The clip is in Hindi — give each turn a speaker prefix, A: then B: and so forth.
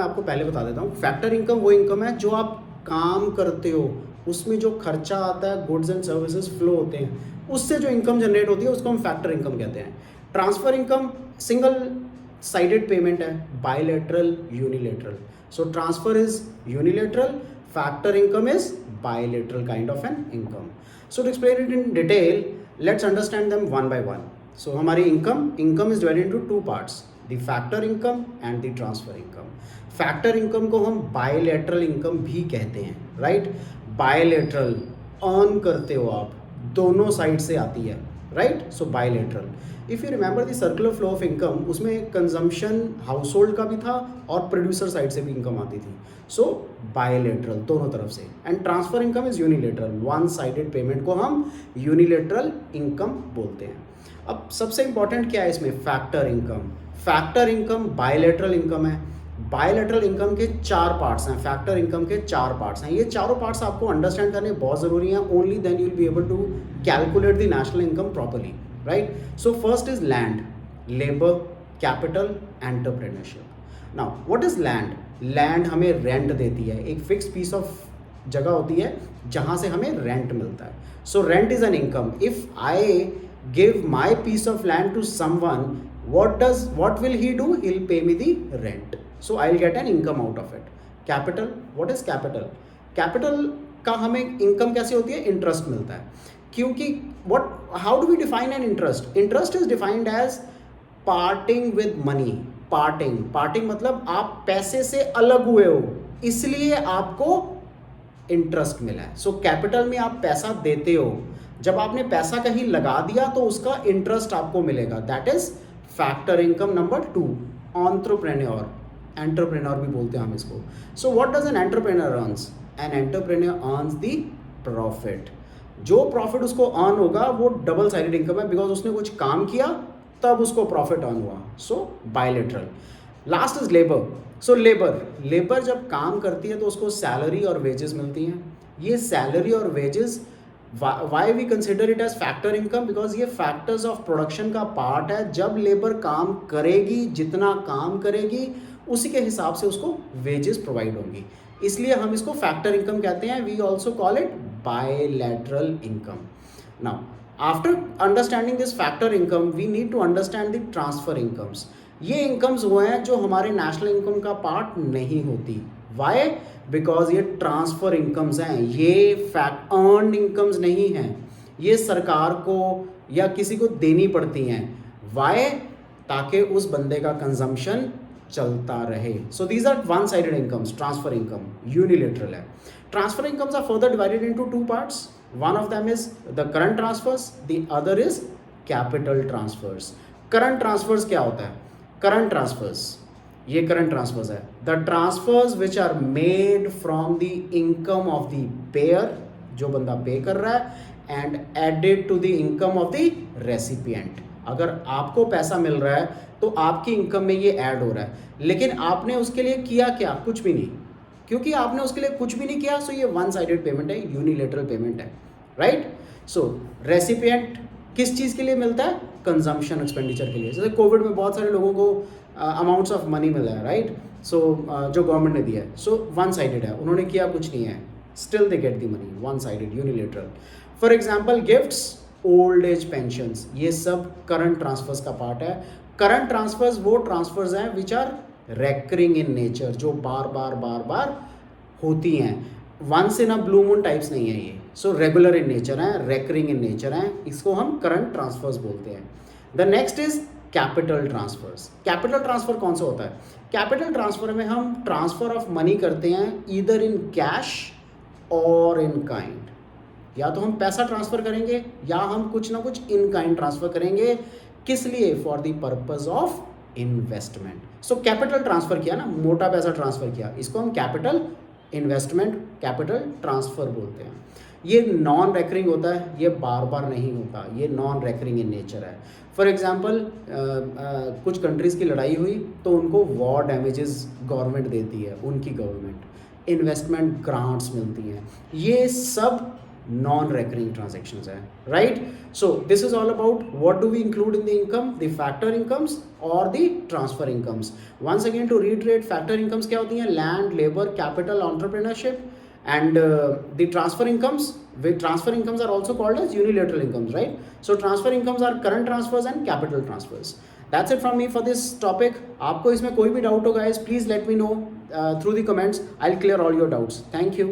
A: आपको पहले बता देता हूँ, फैक्टर इनकम वो इनकम है जो आप काम करते हो, उसमें जो खर्चा आता है, गुड्स एंड सर्विसेज फ्लो होते हैं, उससे जो इनकम जनरेट होती है उसको हम फैक्टर इनकम कहते हैं। Transfer income single sided payment है, bilateral, unilateral. So transfer is unilateral, factor income is bilateral kind of an income. So to explain it in detail, let's understand them one by one. So हमारी income is divided into two parts, the factor income and the transfer income. Factor income को हम बायलैटरल इनकम भी कहते हैं, राइट। बायलैटरल, अर्न करते हो आप, दोनों साइड से आती है, right. So bilateral, if you remember the circular flow of income, उसमें कंजम्पशन हाउस होल्ड का भी था और प्रोड्यूसर साइड से भी इनकम आती थी। सो बायलैटरल, दोनों तरफ से। And transfer income is unilateral, one sided payment को हम यूनिलैटरल इनकम बोलते हैं। अब सबसे इंपॉर्टेंट क्या है इसमें, factor income. Factor income bilateral income है। बायलैटरल इनकम के चार पार्ट्स हैं, फैक्टर इनकम के चार पार्ट्स हैं। ये चारों पार्ट्स आपको अंडरस्टैंड करने बहुत ज़रूरी हैं, only then you will be able to calculate the national income properly, right. So first is land, labour, capital, entrepreneurship. Now what is land? Land हमें रेंट देती है, एक फिक्स पीस ऑफ जगह होती है जहाँ से हमें रेंट मिलता है। So rent is an income. If I give my piece of land to someone, what will he do? He'll pay me the rent, so I'll get an income out of it. Capital, what is capital? Capital का हमें इनकम कैसे होती है? इंटरेस्ट मिलता है, क्योंकि how do we define an interest? Interest is defined as parting with money. parting मतलब आप पैसे से अलग हुए हो, इसलिए आपको इंटरेस्ट मिला है। सो कैपिटल में आप पैसा देते हो, जब आपने पैसा कहीं लगा दिया तो उसका इंटरेस्ट आपको मिलेगा, that is factor income. Number two, entrepreneur, entrepreneur भी बोलते हैं हम इसको। So what does an entrepreneur earns? An entrepreneur earns the profit. जो प्रॉफिट उसको अर्न होगा वो डबल साइडेड इनकम है, बिकॉज उसने कुछ काम किया तब उसको प्रॉफिट अर्न हुआ। So bilateral. Last is labour. So labour जब काम करती है तो उसको सैलरी और वेजेस मिलती हैं। ये सैलरी और wages, why we consider it as factor income? Because ये फैक्टर्स ऑफ प्रोडक्शन का पार्ट है। जब लेबर काम करेगी, जितना काम करेगी उसी के हिसाब से उसको वेजेस प्रोवाइड होंगी, इसलिए हम इसको फैक्टर इनकम कहते हैं। We also call it bilateral income. Now after understanding this factor income, we need to understand the transfer incomes. ये इनकम्स वो हैं जो हमारे नेशनल इनकम का पार्ट नहीं होती। वाई? बिकॉज ये ट्रांसफर इनकम्स हैं, ये फैक्ट अर्नड इनकम्स नहीं हैं, ये सरकार को या किसी को देनी पड़ती हैं। वाई? ताकि उस बंदे का कंजम्पशन चलता रहे। So these are one sided incomes. Transfer income unilateral है। Transfer incomes are further divided into two parts. One of them is the current transfers, the other is capital transfers. Current transfers क्या होता है? करंट ट्रांसफर्स, ये करंट ट्रांसफर्स है, the transfers which are made from the income of the payer, जो बंदा पे कर रहा है, and added to the income of the recipient. अगर आपको पैसा मिल रहा है तो आपकी इनकम में ये ऐड हो रहा है, लेकिन आपने उसके लिए किया क्या? कुछ भी नहीं। क्योंकि आपने उसके लिए कुछ भी नहीं किया, सो ये वन साइडेड पेमेंट है, यूनिलेटरल पेमेंट है, राइट। सो रेसिपिएंट किस चीज़ के लिए मिलता है? कंजम्पशन एक्सपेंडिचर के लिए। जैसे कोविड में बहुत सारे लोगों को अमाउंट्स ऑफ मनी मिला है, राइट। सो जो गवर्नमेंट ने दिया है, सो वन साइडेड है, उन्होंने किया कुछ नहीं है, still they get the money, one sided, unilateral. For example gifts, old age pensions, ये सब करंट ट्रांसफर्स का पार्ट है। करंट ट्रांसफर्स वो ट्रांसफर्स हैं which are recurring in nature, जो बार बार होती हैं, once in a blue moon types नहीं है ये। सो रेगुलर इन नेचर हैं, रेकरिंग इन नेचर हैं, इसको हम करंट ट्रांसफर्स बोलते हैं। The next is capital transfers. Capital transfer कौन सा होता है? कैपिटल ट्रांसफर में हम ट्रांसफर ऑफ मनी करते हैं, ईदर इन कैश और इन काइंड। या तो हम पैसा ट्रांसफर करेंगे या हम कुछ ना कुछ इन काइंड ट्रांसफर करेंगे। किस लिए? For the purpose of investment. So capital transfer किया ना, मोटा पैसा ट्रांसफर किया, इसको हम कैपिटल इन्वेस्टमेंट, कैपिटल ट्रांसफर बोलते हैं। ये नॉन रेकरिंग होता है, ये बार बार नहीं होता, ये नॉन रेकरिंग इन नेचर है। फॉर एग्जांपल कुछ कंट्रीज़ की लड़ाई हुई तो उनको वॉर डैमेजेस गवर्नमेंट देती है, उनकी गवर्नमेंट, इन्वेस्टमेंट ग्रांट्स मिलती हैं, ये सब नॉन रेकरिंग ट्रांजेक्शन्स है, right. So this is all about what do we include in the income, the factor incomes और the transfer incomes. Once again to retreat, factor incomes क्या होती हैं? Land, labour, capital, entrepreneurship. And the transfer incomes, transfer incomes are also called as unilateral incomes, right? So transfer incomes are current transfers and capital transfers. That's it from me for this topic. आपको इसमें कोई भी डाउट हो guys, please let me know through the comments. I'll clear all your doubts. Thank you.